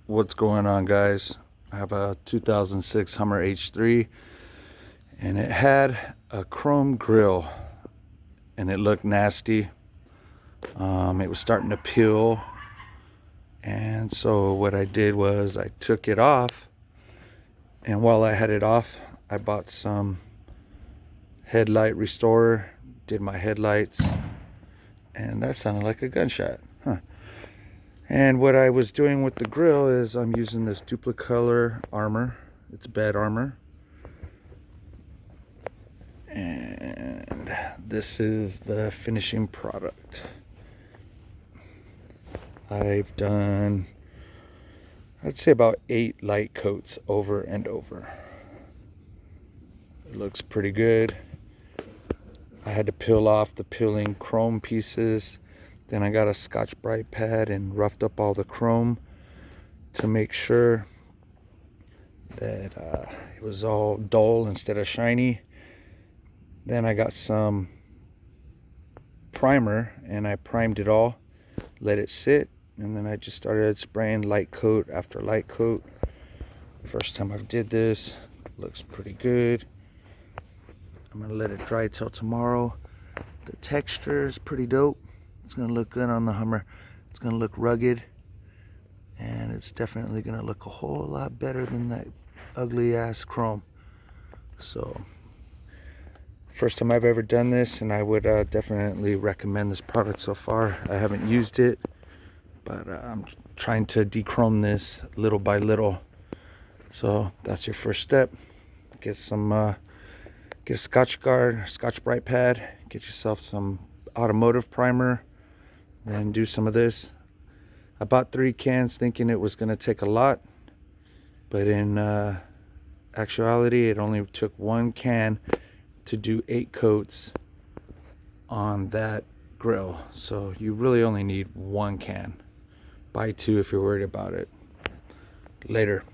What's going on, guys? I have a 2006 Hummer H3 and it had a chrome grill and it looked nasty. It was starting to peel, and so what I did was I took it off, and while I had it off I bought some headlight restorer, did my headlights, and that sounded like a gunshot. And what I was doing with the grill is I'm using this Dupli-Color armor. It's bed armor. And this is the finishing product. I've done, I'd say about 8 light coats over and over. It looks pretty good. I had to peel off the peeling chrome pieces. Then I got a Scotch-Brite pad and roughed up all the chrome to make sure that it was all dull instead of shiny. Then I got some primer and I primed it all, let it sit, and then I just started spraying light coat after light coat. First time I did this, looks pretty good. I'm gonna let it dry till tomorrow. The texture is pretty dope. It's gonna look good on the Hummer. It's gonna look rugged, and it's definitely gonna look a whole lot better than that ugly ass chrome. So first time I've ever done this, and I would definitely recommend this product so far. I haven't used it, but I'm trying to dechrome this little by little. So that's your first step. Get some get a Scotch-Brite pad, get yourself some automotive primer, then do some of this. I bought 3 cans thinking it was going to take a lot, but in actuality it only took 1 can to do 8 coats on that grill. So you really only need 1 can. Buy 2 if you're worried about it. Later.